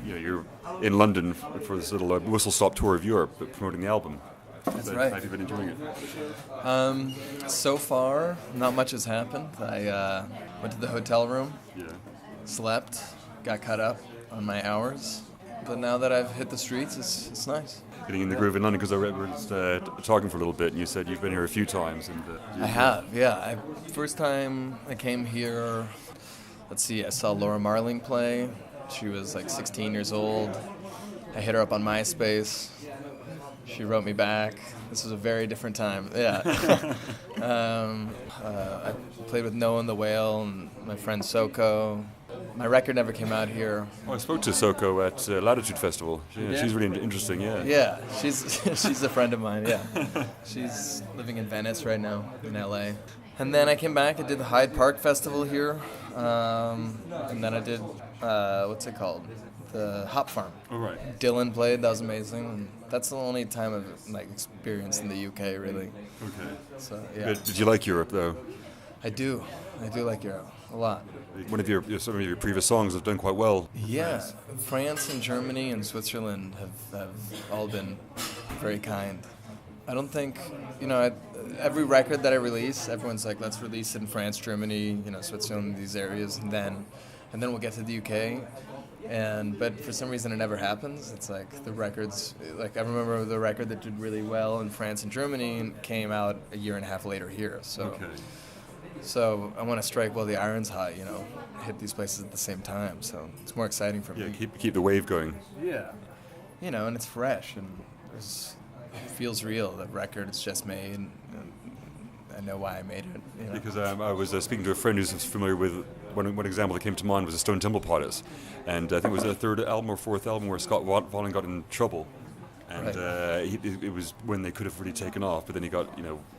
you're in London for this little whistle-stop tour of Europe, promoting the album. That's right. Have you been enjoying it? So far, not much has happened. I went to the hotel room, slept, got caught up on my hours. But now that I've hit the streets, it's nice. Getting in the groove in London, because I read we were just talking for a little bit, and you said you've been here a few times. And I have, yeah. First time I came here, I saw Laura Marling play. She was like 16 years old. I hit her up on MySpace. She wrote me back. This was a very different time. Yeah. I played with Noah and the Whale and my friend Soko. My record never came out here. Oh, I spoke to Soko at Latitude Festival. She's really interesting, yeah. Yeah, she's a friend of mine, yeah. She's living in Venice right now, in LA. And then I came back and did the Hyde Park Festival here. And then I did, what's it called? The Hop Farm. Oh, right. Dylan played, that was amazing. That's the only time I've experienced in the UK, really. Okay. So, yeah. Did you like Europe, though? I do like Europe a lot. Some of your previous songs have done quite well. Yeah, France and Germany and Switzerland have all been very kind. I don't think, every record that I release, everyone's like, let's release it in France, Germany, Switzerland, these areas, and then we'll get to the UK. But for some reason it never happens. It's like the records, I remember the record that did really well in France and Germany came out a year and a half later here. So. Okay. So I want to strike while the iron's hot, hit these places at the same time. So it's more exciting for me. Yeah, keep the wave going. Yeah. And it's fresh and it feels real. The record is just made. And I know why I made it. Because I was speaking to a friend who's familiar with one example that came to mind was the Stone Temple Pilots, and I think it was their third album or fourth album where Scott Weiland got in trouble. And it was when they could have really taken off, but then he got,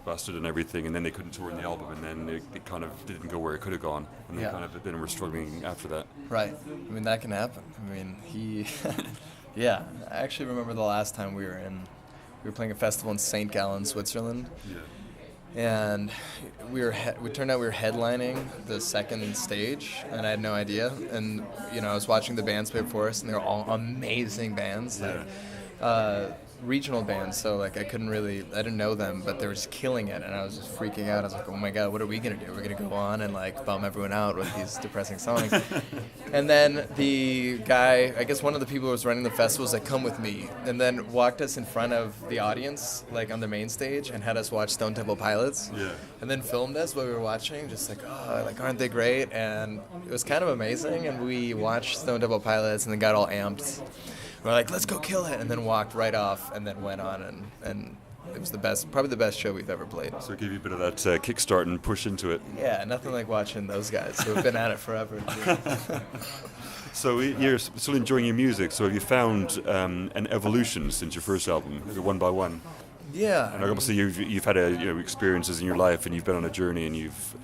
busted and everything, and then they couldn't tour in the album, and then it kind of didn't go where it could have gone, and then were struggling after that. Right. That can happen. He, yeah. I actually remember the last time we were playing a festival in St. Gallen, Switzerland. Yeah. And we turned out we were headlining the second stage, and I had no idea. And I was watching the bands play before us, and they were all amazing bands. Yeah. Regional bands, so I didn't know them, but they were just killing it, and I was just freaking out. I was like, oh my god, what are we gonna do? We're gonna go on and bum everyone out with these depressing songs. And then the guy, I guess one of the people who was running the festival was like, come with me, and then walked us in front of the audience, on the main stage, and had us watch Stone Temple Pilots. Yeah. And then filmed us while we were watching, just aren't they great? And it was kind of amazing, and we watched Stone Temple Pilots and then got all amped. We're like, let's go kill it, and then walked right off, and then went on, and it was probably the best show we've ever played. So it gave you a bit of that kickstart and push into it. Yeah, nothing like watching those guys who have been at it forever. So you're still enjoying your music. So have you found an evolution since your first album, One by One? Yeah. And obviously you've had experiences in your life, and you've been on a journey, and you've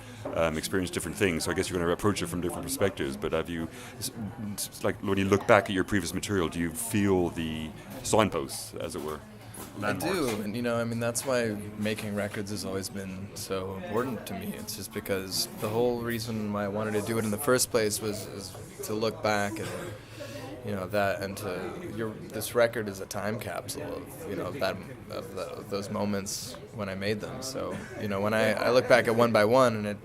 experienced different things. So I guess you're going to approach it from different perspectives. But have you, when you look back at your previous material, do you feel the signposts, as it were? Landmarks? I do, and that's why making records has always been so important to me. It's just because the whole reason why I wanted to do it in the first place is to look back and this record is a time capsule of those moments when I made them. So when I look back at One by One, and it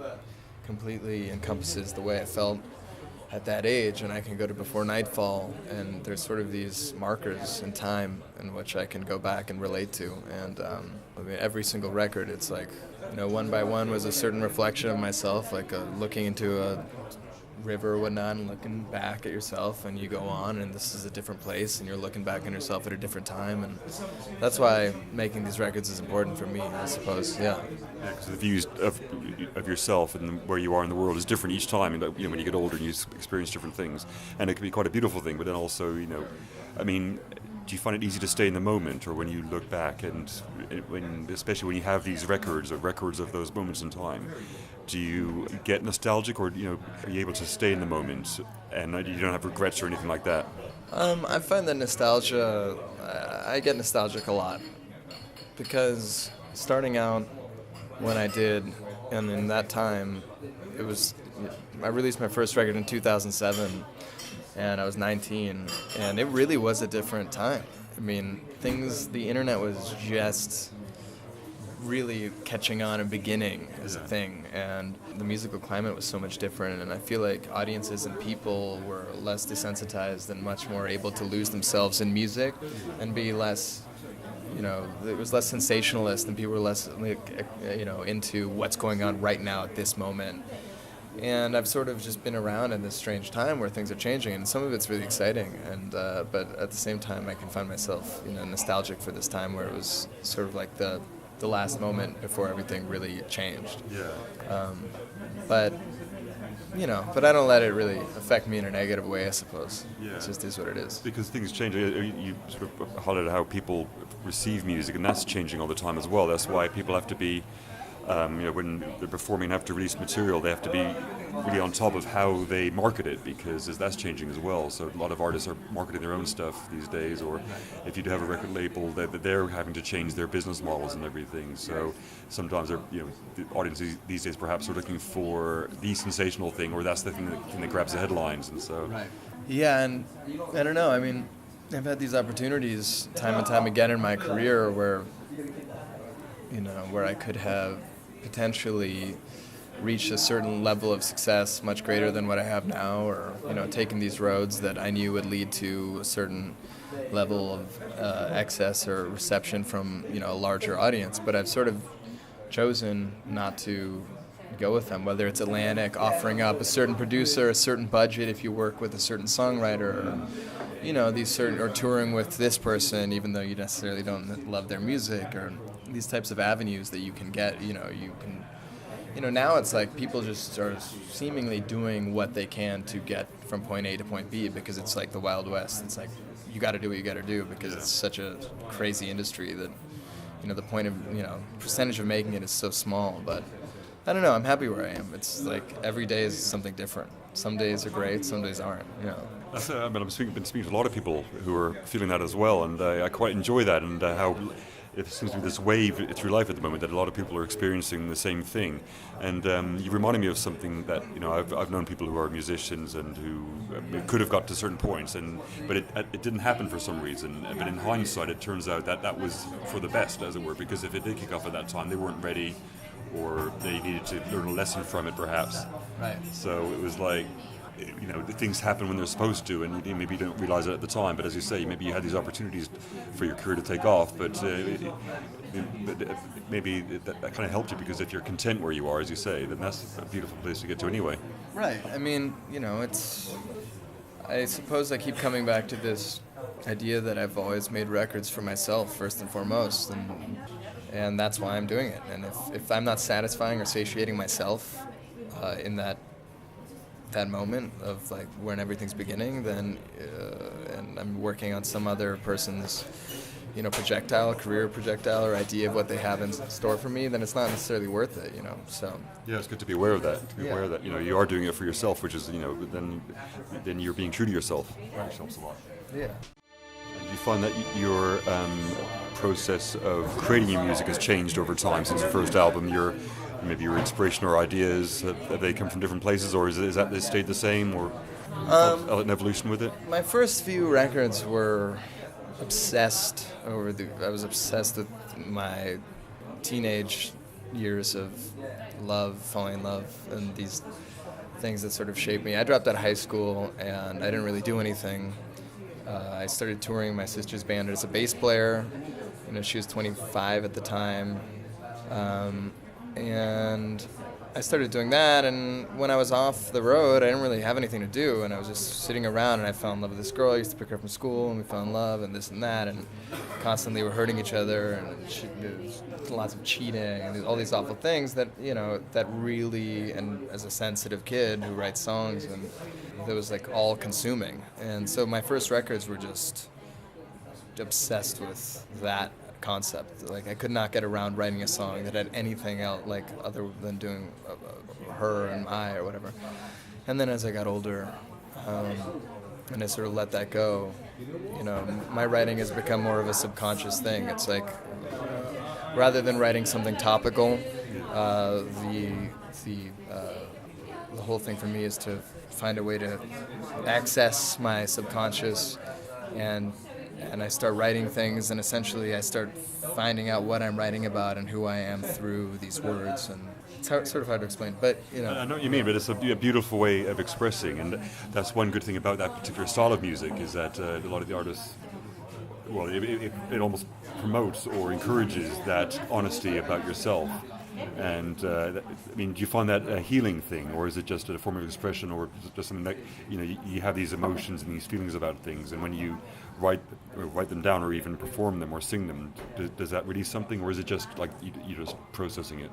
completely encompasses the way I felt at that age, and I can go to Before Nightfall, and there's sort of these markers in time in which I can go back and relate to. And every single record, it's One by One was a certain reflection of myself, looking into a river or whatnot and looking back at yourself, and you go on, and this is a different place, and you're looking back on yourself at a different time, and that's why making these records is important for me, I suppose. Yeah, because the views of yourself and where you are in the world is different each time. When you get older and you experience different things, and it can be quite a beautiful thing. But then also, do you find it easy to stay in the moment, or when you look back, and especially when you have these records of those moments in time, do you get nostalgic, or are you able to stay in the moment and you don't have regrets or anything like that? I find that nostalgia, I get nostalgic a lot, because starting out when I did, and in that time, I released my first record in 2007, and I was 19, and it really was a different time. I mean, the internet was just really catching on and beginning as a thing, and the musical climate was so much different, and I feel like audiences and people were less desensitized and much more able to lose themselves in music and be less, it was less sensationalist, and people were less into what's going on right now at this moment. And I've sort of just been around in this strange time where things are changing, and some of it's really exciting. And but at the same time, I can find myself, nostalgic for this time where it was sort of like the last moment before everything really changed. Yeah. But I don't let it really affect me in a negative way, I suppose. Yeah. It just is what it is. Because things change. You sort of highlighted how people receive music, and that's changing all the time as well. That's why people have to be, when they're performing and have to release material, they have to be really on top of how they market it, because that's changing as well. So a lot of artists are marketing their own stuff these days, or if you do have a record label, they're having to change their business models and everything. So sometimes the audiences these days perhaps are looking for the sensational thing, or that's the thing that grabs the headlines, and so. Right. Yeah, and I don't know. I mean, I've had these opportunities time and time again in my career where I could have potentially reached a certain level of success much greater than what I have now, or taken these roads that I knew would lead to a certain level of excess or reception from a larger audience. But I've sort of chosen not to go with them, whether it's Atlantic offering up a certain producer, a certain budget if you work with a certain songwriter, or these certain, or touring with this person even though you necessarily don't love their music, or these types of avenues that you can get. Now it's like people just are seemingly doing what they can to get from point A to point B, because it's like the Wild West. It's like you got to do what you got to do, because it's such a crazy industry that the point of percentage of making it is so small. But I don't know, I'm happy where I am. It's like every day is something different. Some days are great, some days aren't. I've been speaking to a lot of people who are feeling that as well, and I quite enjoy that, and how it seems to be this wave through life at the moment that a lot of people are experiencing the same thing. And you reminded me of something that I've known people who are musicians and who could have got to certain points, but it didn't happen for some reason. But in hindsight, it turns out that was for the best, as it were, because if it did kick off at that time, they weren't ready, or they needed to learn a lesson from it, perhaps. Right. So it was like, things happen when they're supposed to, and you maybe don't realize it at the time. But as you say, maybe you had these opportunities for your career to take off, but maybe that kind of helped you, because if you're content where you are, as you say, then that's a beautiful place to get to anyway. Right. I mean, I suppose I keep coming back to this idea that I've always made records for myself first and foremost, and that's why I'm doing it. And if I'm not satisfying or satiating myself in that moment of like when everything's beginning, then and I'm working on some other person's career projectile or idea of what they have in store for me, then it's not necessarily worth it. So yeah, it's good to be aware of that. Aware that you are doing it for yourself, which is then you're being true to yourself. Which helps a lot. Yeah. Do you find that your process of creating your music has changed over time since the first album? Maybe your inspiration or ideas, have they come from different places, or is that they stayed the same, or an evolution with it? My first few records were I was obsessed with my teenage years of falling in love, and these things that sort of shaped me. I dropped out of high school, and I didn't really do anything. I started touring my sister's band as a bass player. She was 25 at the time. And I started doing that, and when I was off the road, I didn't really have anything to do, and I was just sitting around, and I fell in love with this girl. I used to pick her up from school, and we fell in love, and this and that, and constantly we're hurting each other, and there's lots of cheating, and there's all these awful things that, that really, and as a sensitive kid who writes songs, and that was like all consuming. And so my first records were just obsessed with that concept. Like I could not get around writing a song that had anything else like other than doing her and I or whatever. And then as I got older, and I sort of let that go, my writing has become more of a subconscious thing. It's like rather than writing something topical, the the whole thing for me is to find a way to access my subconscious, and I start writing things, and essentially I start finding out what I'm writing about and who I am through these words. And it's sort of hard to explain, but I know what you mean, but it's a beautiful way of expressing, and that's one good thing about that particular style of music is that a lot of the artists, well, it almost promotes or encourages that honesty about yourself. And I mean, do you find that a healing thing, or is it just a form of expression, or is it just something that you have these emotions and these feelings about things, and when you write them down, or even perform them or sing them, does that release something, or is it just like you're just processing it?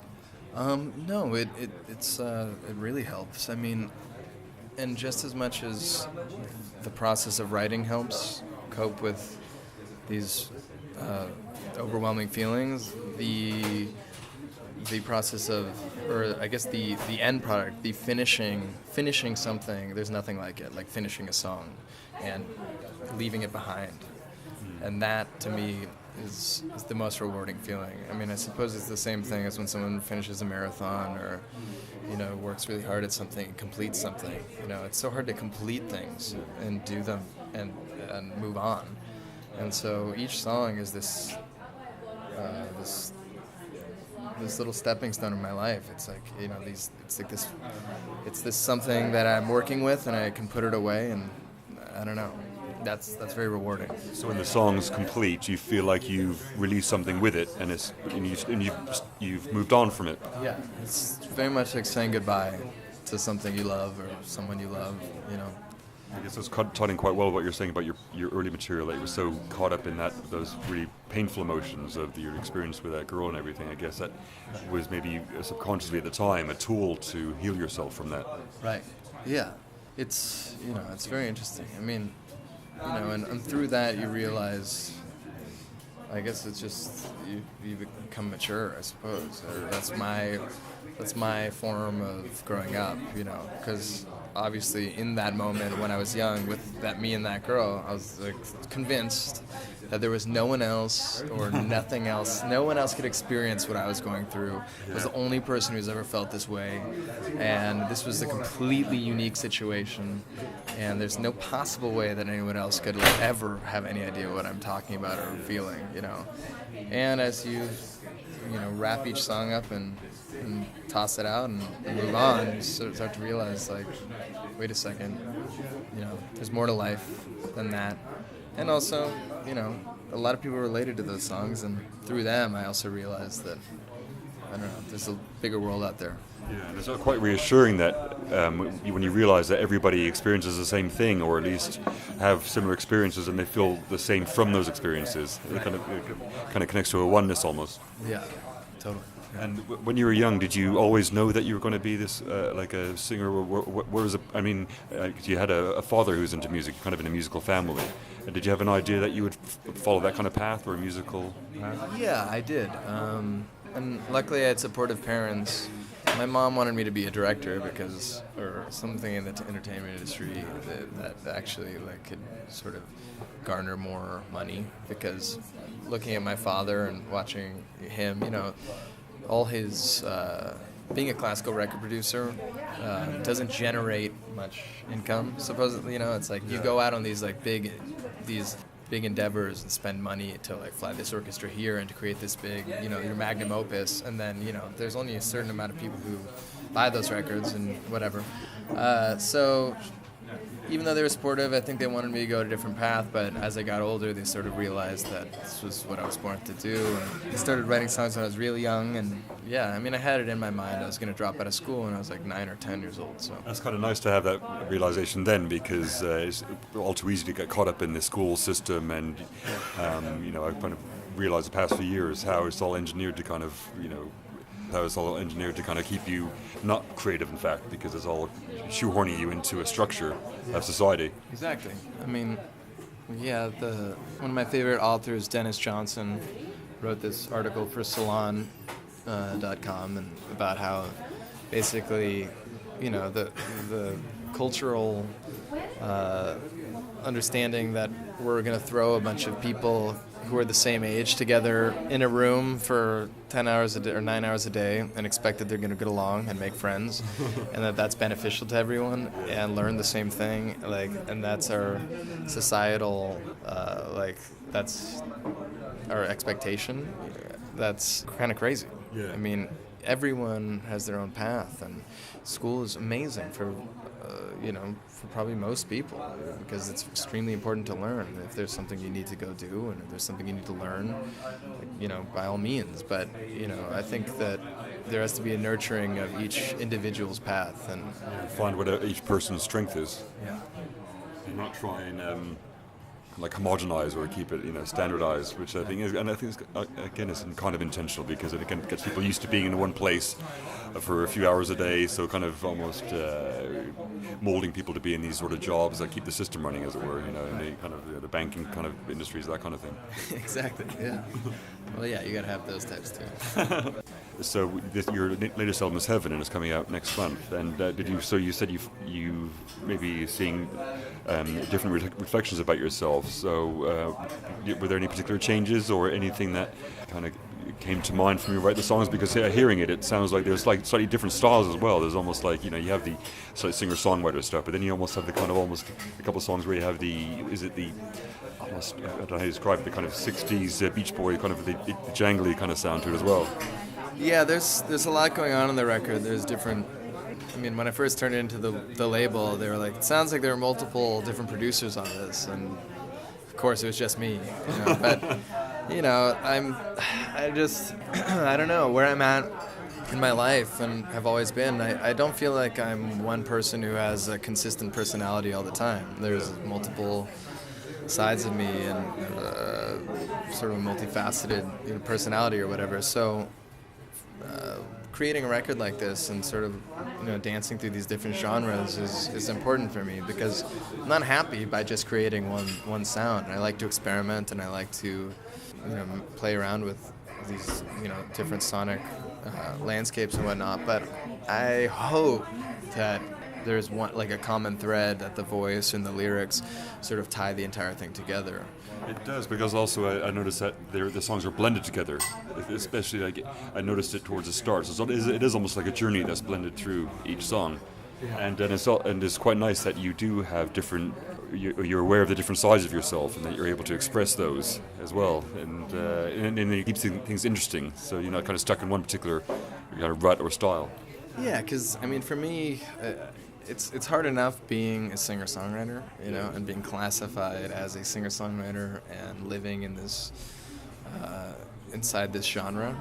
No, it really helps. I mean, and just as much as the process of writing helps cope with these overwhelming feelings, the process of, or I guess the end product, the finishing something, there's nothing like it, like finishing a song and leaving it behind. And that, to me, is the most rewarding feeling. I mean, I suppose it's the same thing as when someone finishes a marathon, or, works really hard at something and completes something. It's so hard to complete things and do them and move on. And so each song is this little stepping stone in my life. It's like, it's this something that I'm working with, and I can put it away, and I don't know. That's very rewarding. So when the song's complete, you feel like you've released something with it, and you've moved on from it. Yeah, it's very much like saying goodbye to something you love or someone you love. I guess it's tied in quite well what you're saying about your early material, that you were so caught up in those really painful emotions of your experience with that girl and everything. I guess that was maybe subconsciously at the time a tool to heal yourself from that. Right. Yeah. It's it's very interesting. I mean, and through that you realize, I guess it's just you become mature, I suppose. Or that's my form of growing up, because obviously in that moment when I was young with me and that girl, I was like convinced that there was no one else or nothing else. No one else could experience what I was going through. I was the only person who's ever felt this way, and this was a completely unique situation, and there's no possible way that anyone else could ever have any idea what I'm talking about or feeling, And as you wrap each song up and toss it out and move on, you start to realize, like, wait a second, there's more to life than that. And also, a lot of people related to those songs, and through them I also realized that, I don't know, there's a bigger world out there. Yeah, and it's quite reassuring that when you realize that everybody experiences the same thing, or at least have similar experiences, and they feel the same from those experiences. It kind of connects to a oneness almost. Yeah, totally. And when you were young, did you always know that you were going to be this, like a singer? Where was it? I mean, you had a father who was into music, kind of in a musical family. And did you have an idea that you would follow that kind of path, or a musical path? Yeah, I did. And luckily I had supportive parents. My mom wanted me to be a director or something in the entertainment industry that actually could sort of garner more money, because looking at my father and watching him, all his being a classical record producer doesn't generate much income, supposedly. It's like you go out on these big endeavors and spend money to fly this orchestra here and to create this big, your magnum opus, and then there's only a certain amount of people who buy those records and whatever. So even though they were supportive, I think they wanted me to go a different path, but as I got older, they sort of realized that this was what I was born to do, and I started writing songs when I was really young, and yeah, I mean, I had it in my mind I was going to drop out of school when I was 9 or 10 years old. So that's kind of nice to have that realization then, because it's all too easy to get caught up in the school system, and I've kind of realized the past few years how it's all engineered to kind of, keep you not creative, in fact, because it's all shoehorning you into a structure of society. Exactly. I mean, yeah, one of my favorite authors, Dennis Johnson, wrote this article for Salon.com and about how basically, the cultural understanding that we're going to throw a bunch of people who are the same age together in a room for 10 hours a day or 9 hours a day and expect that they're going to get along and make friends and that's beneficial to everyone and learn the same thing, like, and that's our societal that's our expectation. That's kind of crazy. Yeah. I mean, everyone has their own path, and school is amazing for for probably most people, because it's extremely important to learn. If there's something you need to go do and if there's something you need to learn, by all means. But, I think that there has to be a nurturing of each individual's path. And Find what each person's strength is. yeah. And not try and homogenize or keep it, standardized, which I think is, and I think again is kind of intentional, because it again gets people used to being in one place for a few hours a day, so kind of almost molding people to be in these sort of jobs that keep the system running, as it were, in the kind of the banking kind of industries, that kind of thing. Exactly. Yeah. Well, yeah, you gotta have those types too. So your latest album is Heaven, and it's coming out next month. And you said you maybe seeing different reflections about yourself. So were there any particular changes or anything that kind of came to mind from you write the songs? Because hearing it sounds like there's like slightly different styles as well. There's almost like, you have the sort of singer-songwriter stuff, but then you almost have the kind of almost a couple of songs where you have almost, I don't know how to describe it, the kind of 60s Beach Boy kind of the jangly kind of sound to it as well. Yeah, there's a lot going on the record. There's different. I mean, when I first turned it into the label, they were like, it sounds like there are multiple different producers on this, and of course it was just me. But I don't know where I'm at in my life and have always been. I don't feel like I'm one person who has a consistent personality all the time. There's multiple sides of me and sort of a multifaceted personality or whatever. So creating a record like this and sort of dancing through these different genres is important for me, because I'm not happy by just creating one sound. I like to experiment, and I like to play around with these different sonic landscapes and whatnot. But I hope that there's a common thread, that the voice and the lyrics sort of tie the entire thing together. It does, because also I noticed that the songs are blended together, especially I noticed it towards the start. So it is almost like a journey that's blended through each song. Yeah. And it's quite nice that you do have different, you're aware of the different sides of yourself, and that you're able to express those as well. And it keeps things interesting, so you're not kind of stuck in one particular kind of rut or style. Yeah, because, for me, it's hard enough being a singer-songwriter, and being classified as a singer-songwriter and living in this, inside this genre.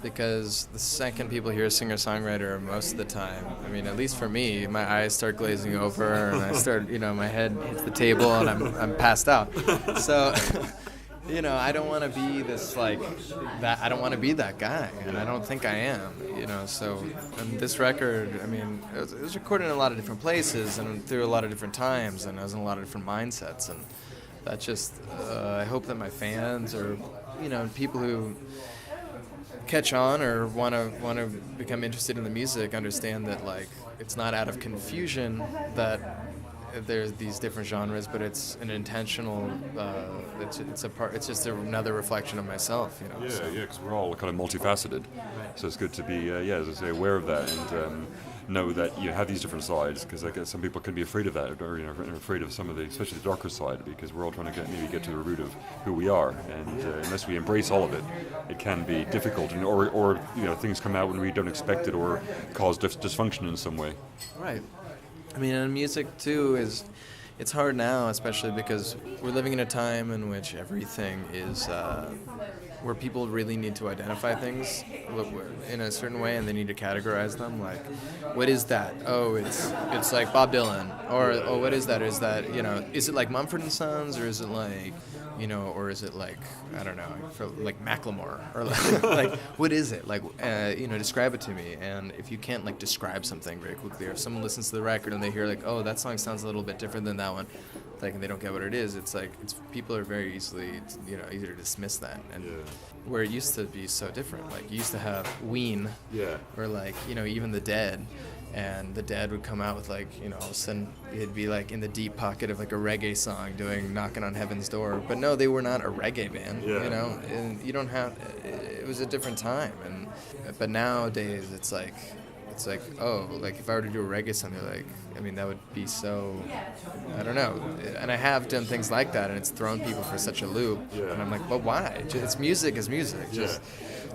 Because the second people hear singer-songwriter, most of the time, at least for me, my eyes start glazing over, and I start, my head hits the table, and I'm passed out. So, I don't want to be that. I don't want to be that guy, and I don't think I am. So, and this record, it was recorded in a lot of different places and through a lot of different times, and I was in a lot of different mindsets, and that just, I hope that my fans or, people who catch on or want to become interested in the music understand that it's not out of confusion that there's these different genres, but it's an intentional. It's just another reflection of myself. Yeah, so. Because we're all kind of multifaceted. Right. So it's good to be, as I say, aware of that and know that you have these different sides. Because I guess some people can be afraid of that, or afraid of some of especially the darker side, because we're all trying to get to the root of who we are. And unless we embrace all of it, it can be difficult, and or things come out when we don't expect it, or cause dysfunction in some way. Right. And music, too, it's hard now, especially because we're living in a time in which everything is, where people really need to identify things in a certain way, and they need to categorize them. Like, what is that? Oh, it's like Bob Dylan. Or, oh, what is that? Is that, is it like Mumford & Sons, or is it like, or is it like, I don't know, like Macklemore, or like what is it? Like, describe it to me. And if you can't describe something very quickly, or if someone listens to the record and they hear oh, that song sounds a little bit different than that one, and they don't get what it is, people are very easy to dismiss that. And where it used to be so different, you used to have Ween, or even the Dead, and the Dead would come out with like, all of a sudden it'd be like in the deep pocket of like a reggae song doing Knocking on Heaven's Door. But no, they were not a reggae band, and you don't have, it was a different time. But nowadays it's like, oh, like if I were to do a reggae song, they're like, I mean, that would be so, I don't know. And I have done things like that, and it's thrown people for such a loop. Yeah. And I'm like, but why? It's music is music. Just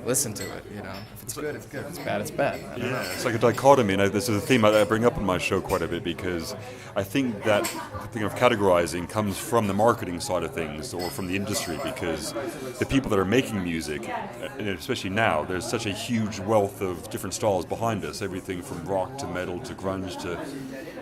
listen to it, If it's good, it's good. If it's bad, it's bad. I don't know. It's like a dichotomy, and this is a theme I bring up in my show quite a bit, because I think that thing of categorizing comes from the marketing side of things, or from the industry, because the people that are making music, and especially now, there's such a huge wealth of different styles behind us, everything from rock to metal to grunge to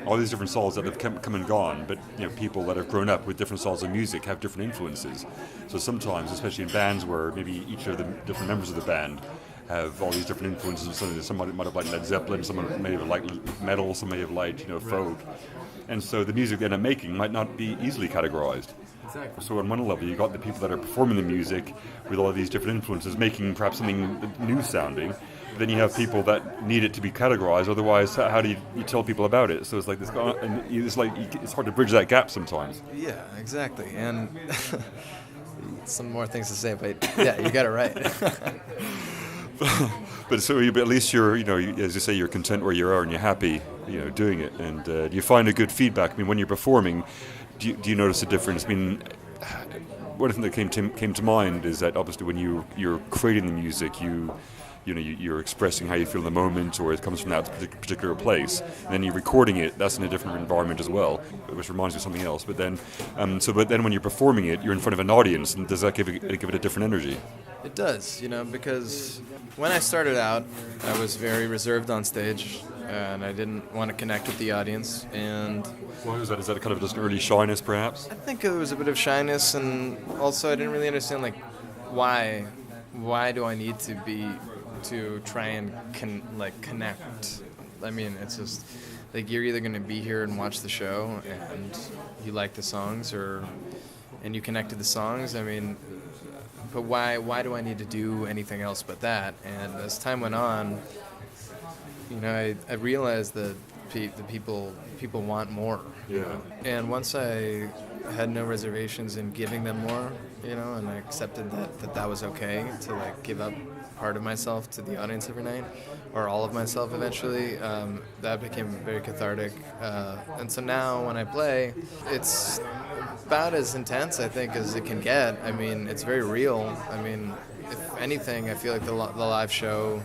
all these different styles that have come and gone, but people that have grown up with different styles of music have different influences. So sometimes, especially in bands where maybe each of the different members of the band have all these different influences, somebody might have liked Led Zeppelin, someone may have liked metal, some may have liked folk, and so the music they end up making might not be easily categorized. Exactly. So on one level, you've got the people that are performing the music with all of these different influences, making perhaps something new sounding. Then you have people that need it to be categorized. Otherwise, how do you tell people about it? So it's like this, and it's hard to bridge that gap sometimes. Yeah, exactly. And some more things to say, but yeah, you got it right. But at least you're, as you say, you're content where you are and you're happy, doing it. And do you find a good feedback? I mean, when you're performing, do you notice a difference? I mean, one thing that came to mind is that obviously when you're creating the music, you're expressing how you feel in the moment, or it comes from that particular place. And then you're recording it, that's in a different environment as well, which reminds you of something else. But then, when you're performing it, you're in front of an audience, and does that give it a different energy? It does, because when I started out, I was very reserved on stage, and I didn't want to connect with the audience. And why was that? Is that kind of just early shyness, perhaps? I think it was a bit of shyness, and also I didn't really understand why do I need to try and connect. I mean, it's just like you're either going to be here and watch the show and you like the songs, and you connect to the songs. I mean, but why do I need to do anything else but that? And as time went on, I realized that the people want more. And once I had no reservations in giving them more, and I accepted that was okay to give up part of myself to the audience every night, or all of myself eventually, that became very cathartic. And so now when I play, it's about as intense, I think, as it can get. I mean, it's very real. I mean, if anything, I feel like the live show,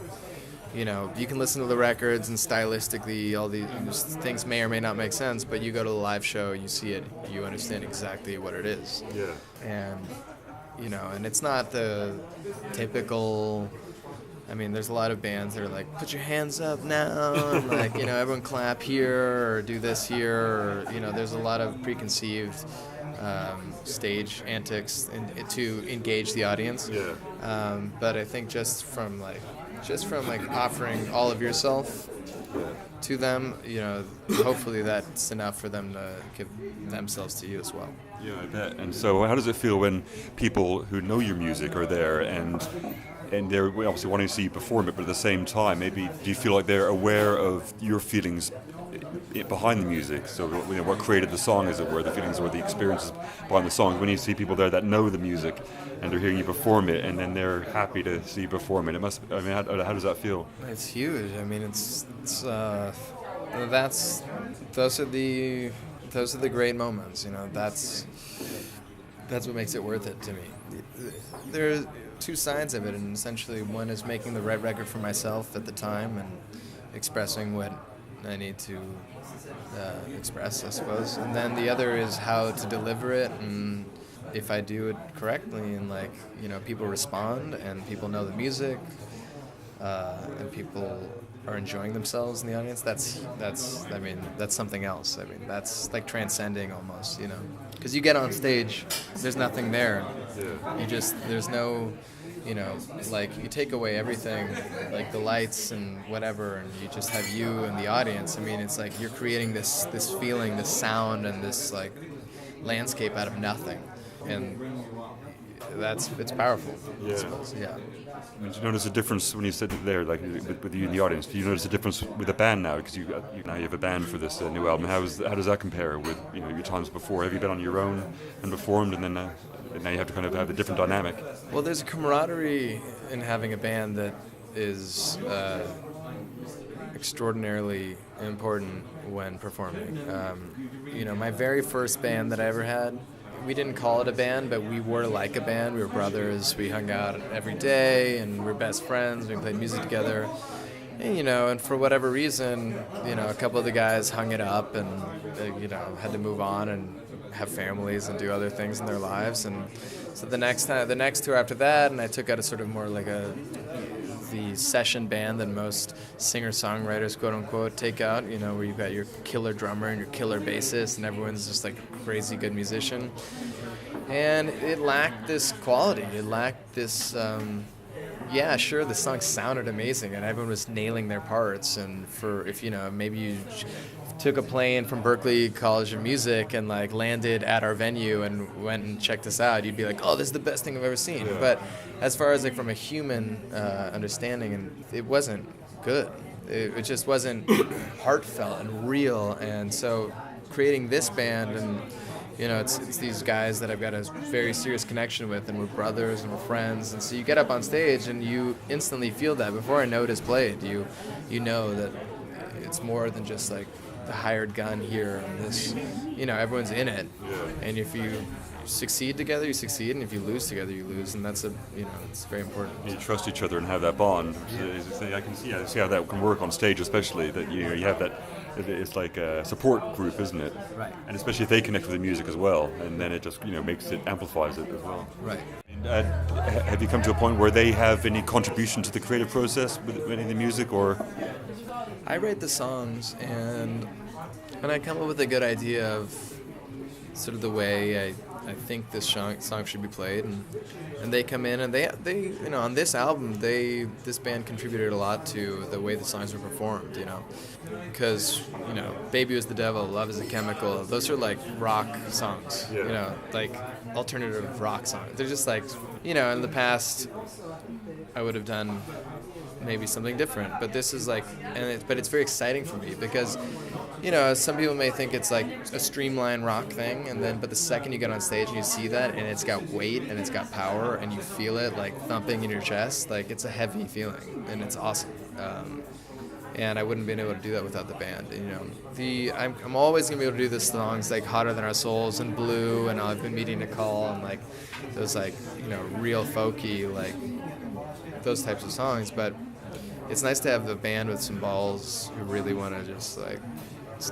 you can listen to the records and stylistically all these things may or may not make sense, but you go to the live show, you see it, you understand exactly what it is. Yeah. And and it's not the typical. I mean, there's a lot of bands that are like, put your hands up now, and everyone clap here, or do this here, or there's a lot of preconceived stage antics to engage the audience. Yeah. But I think just from offering all of yourself to them, hopefully that's enough for them to give themselves to you as well. Yeah, I bet. And so how does it feel when people who know your music are there and they're obviously wanting to see you perform it, but at the same time, maybe do you feel like they're aware of your feelings behind the music? So what created the song, as it were, the feelings or the experiences behind the song. When you see people there that know the music and they're hearing you perform it, and then they're happy to see you perform it, how does that feel? It's huge. I mean, those are the great moments. That's what makes it worth it to me. There are two sides of it, and essentially one is making the right record for myself at the time and expressing what I need to express, I suppose. And then the other is how to deliver it, and if I do it correctly, and people respond and people know the music, and people are enjoying themselves in the audience, that's something else. I mean, that's like transcending almost, because you get on stage, there's nothing there. Yeah. There's no, you take away everything, like the lights and whatever, and you just have you and the audience. I mean, it's like you're creating this feeling, this sound, and this landscape out of nothing. and it's powerful. Yeah. I suppose. Yeah. Did you notice a difference when you sit there, like with you in the audience? Do you notice a difference with the band now? Because now you have a band for this new album. How does that compare with your times before? Have you been on your own and performed, and then now you have to kind of have a different dynamic? Well, there's a camaraderie in having a band that is extraordinarily important when performing. My very first band that I ever had, we didn't call it a band, but we were like a band. We were brothers. We hung out every day, and we were best friends. We played music together. And for whatever reason, a couple of the guys hung it up and, had to move on and have families and do other things in their lives. And so the next tour after that, and I took out a sort of more like the session band that most singer-songwriters, quote-unquote, take out, where you've got your killer drummer and your killer bassist, and everyone's just like a crazy good musician. And it lacked this quality. It lacked this, sure, the song sounded amazing, and everyone was nailing their parts. And maybe you took a plane from Berklee College of Music and like landed at our venue and went and checked us out, you'd be like, oh, this is the best thing I've ever seen. Yeah. But as far as like from a human understanding, and it wasn't good. It just wasn't heartfelt and real. And so creating this band, and it's these guys that I've got a very serious connection with, and we're brothers and we're friends. And so you get up on stage and you instantly feel that before a note is played. You know that it's more than just like the hired gun here, and this, everyone's in it. Yeah. And if you succeed together, you succeed, and if you lose together, you lose, and that's it's very important. You trust each other and have that bond. Yeah. I can see how that can work on stage, especially that you have that. It's like a support group, isn't it? Right. And especially if they connect with the music as well, and then it just amplifies it as well. Right. And, have you come to a point where they have any contribution to the creative process with any of the music, or? I write the songs, and I come up with a good idea of sort of the way I think this song should be played, and they come in, and they on this album this band contributed a lot to the way the songs were performed, because Baby Was the Devil, Love Is a Chemical, those are like rock songs, like alternative rock songs. They're just like, in the past I would have done maybe something different, but this is like, but it's very exciting for me because, some people may think it's like a streamlined rock thing, but the second you get on stage and you see that, and it's got weight and it's got power, and you feel it like thumping in your chest, like it's a heavy feeling, and it's awesome. And I wouldn't have been able to do that without the band. I'm always gonna be able to do the songs like Hotter Than Our Souls and Blue, and I've Been Meeting to Call, and like those like real folky, like those types of songs, but it's nice to have the band with some balls who really want to just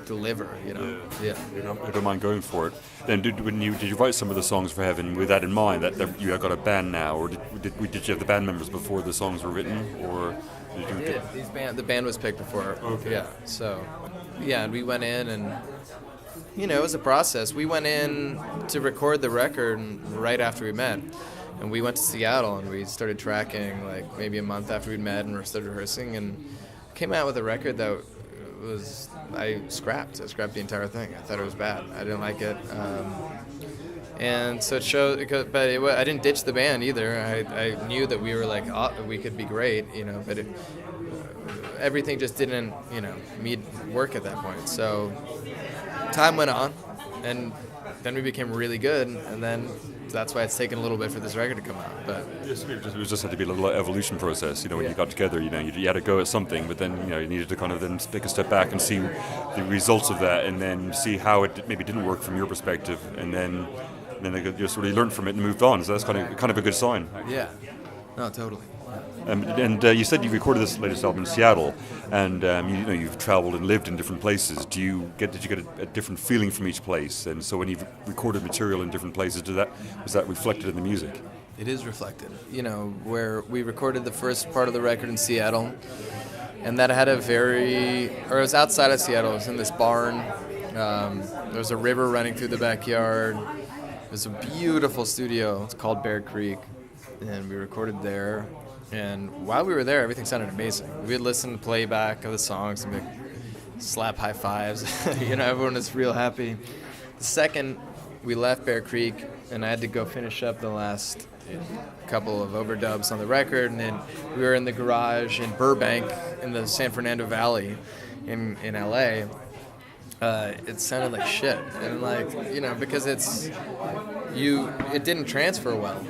deliver, Yeah. You don't mind going for it. Then did you write some of the songs for Heaven with that in mind, that you have got a band now, or did you have the band members before the songs were written, or did you? The band was picked before. Okay. Yeah. So, and we went in, and it was a process. We went in to record the record right after we met. And we went to Seattle, and we started tracking like maybe a month after we'd met, and we started rehearsing, and came out with a record that I scrapped the entire thing. I thought it was bad. I didn't like it. And so it showed, but I didn't ditch the band either. I knew that we were like, we could be great, but everything just didn't, work at that point. So time went on, and then we became really good, and then that's why it's taken a little bit for this record to come out. But it just had to be a little evolution process. When you got together, you had to go at something, but then you needed to kind of then take a step back and see the results of that, and then see how it maybe didn't work from your perspective, and then they just really learned from it and moved on. So that's kind of a good sign. Yeah. No, totally. And you said you recorded this latest album in Seattle, and you've traveled and lived in different places. Did you get a different feeling from each place? And so when you've recorded material in different places, was that reflected in the music? It is reflected. Where we recorded the first part of the record in Seattle, and that had it was outside of Seattle. It was in this barn. There was a river running through the backyard. It was a beautiful studio. It's called Bear Creek, and we recorded there. And while we were there, everything sounded amazing. We would listen to playback of the songs and slap high fives. Everyone was real happy. The second we left Bear Creek, and I had to go finish up the last couple of overdubs on the record, and then we were in the garage in Burbank in the San Fernando Valley in LA. It sounded like shit, and like, you know, because it didn't transfer well.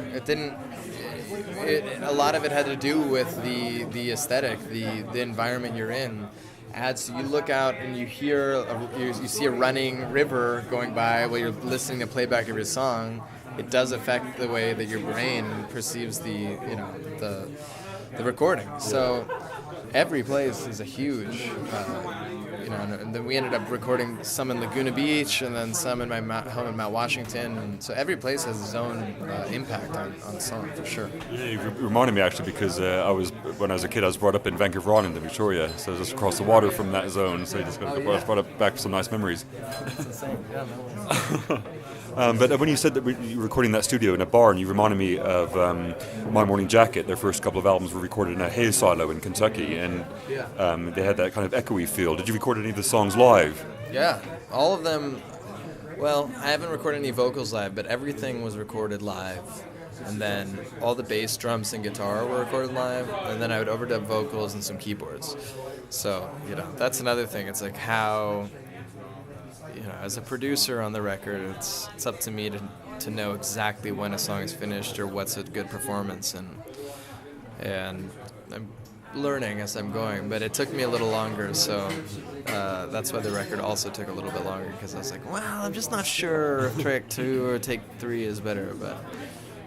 A lot of it had to do with the aesthetic, the environment you're in. So you look out and you hear you see a running river going by while you're listening to playback of your song. It does affect the way that your brain perceives the recording. So every place is a huge, and then we ended up recording some in Laguna Beach and then some in my home in Mount Washington. And so every place has its own impact on the song, for sure. Yeah, you reminded me actually, because when I was a kid, I was brought up in Vancouver Island in Victoria, so just across the water from that zone. So you just brought up back some nice memories. That's insane. Yeah, no way. But when you said that you were recording that studio in a barn, you reminded me of My Morning Jacket. Their first couple of albums were recorded in a hay silo in Kentucky, and they had that kind of echoey feel. Did you record any of the songs live? Yeah, all of them. Well, I haven't recorded any vocals live, but everything was recorded live. And then all the bass, drums, and guitar were recorded live, and then I would overdub vocals and some keyboards. So, that's another thing. It's like how... as a producer on the record, it's up to me to know exactly when a song is finished or what's a good performance, and I'm learning as I'm going, but it took me a little longer, so that's why the record also took a little bit longer, because I was like, well, I'm just not sure if track 2 or take 3 is better, but...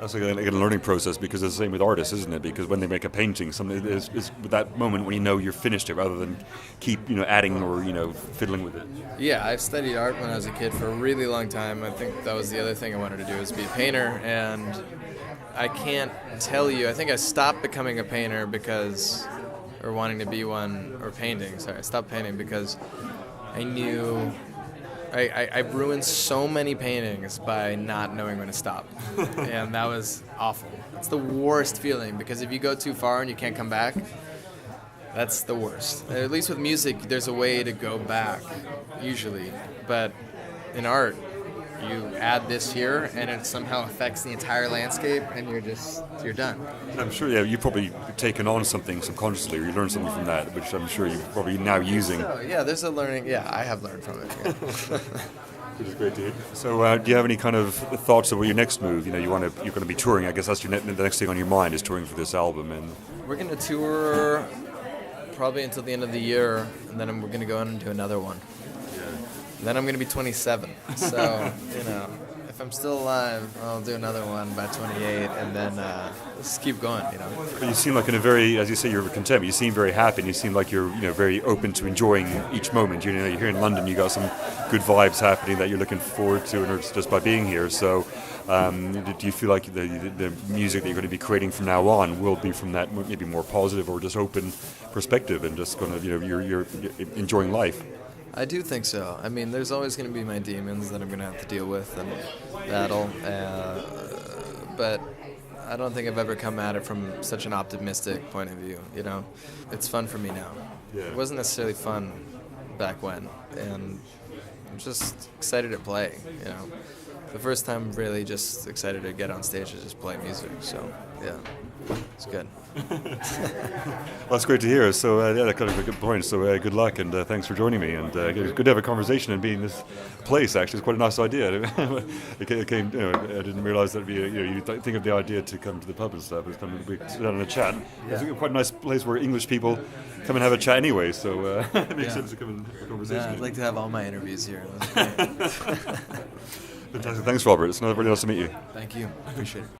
That's like a learning process, because it's the same with artists, isn't it? Because when they make a painting, something is that moment when you're finished it, rather than keep adding or fiddling with it. Yeah, I've studied art when I was a kid for a really long time. I think that was the other thing I wanted to do, was be a painter, and I can't tell you. I think I stopped becoming a painter or wanting to be one, or painting. Sorry, I stopped painting because I knew. I ruined so many paintings by not knowing when to stop, and that was awful. It's the worst feeling, because if you go too far and you can't come back, that's the worst. At least with music, there's a way to go back, usually, but in art, you add this here, and it somehow affects the entire landscape, and you're done. I'm sure, you've probably taken on something subconsciously, or you learned something from that, which I'm sure you're probably now using. Yeah, there's a learning. Yeah, I have learned from it. Yeah. Which is great to hear. So, do you have any kind of thoughts about your next move? You're going to be touring. I guess that's the next thing on your mind, is touring for this album. And we're going to tour probably until the end of the year, and then we're going to go on and do another one. Then I'm going to be 27, so, if I'm still alive, I'll do another one by 28, and then just keep going, But you seem like in a very, as you say, you're content, you seem very happy, and you seem like you're, very open to enjoying each moment. You're here in London, you got some good vibes happening that you're looking forward to, and it's just by being here. So, do you feel like the music that you're going to be creating from now on will be from that maybe more positive or just open perspective, and just kind of, you're enjoying life? I do think so. I mean, there's always going to be my demons that I'm going to have to deal with and battle, but I don't think I've ever come at it from such an optimistic point of view, It's fun for me now. Yeah. It wasn't necessarily fun back when, and I'm just excited to play, The first time really just excited to get on stage and just play music, so, yeah, it's good. Well, that's great to hear. So, that's kind of a good point. So, good luck, and thanks for joining me. And it was good to have a conversation and be in this place. Actually, it's quite a nice idea. It came. I didn't realize that you think of the idea to come to the pub and stuff. It's kind of we sit down and chat. Yeah. It's quite a nice place where English people come and have a chat anyway. So it makes sense to come and have a conversation. Yeah, I'd like to have all my interviews here. Fantastic. Thanks, Robert. It's really nice to meet you. Thank you. I appreciate it.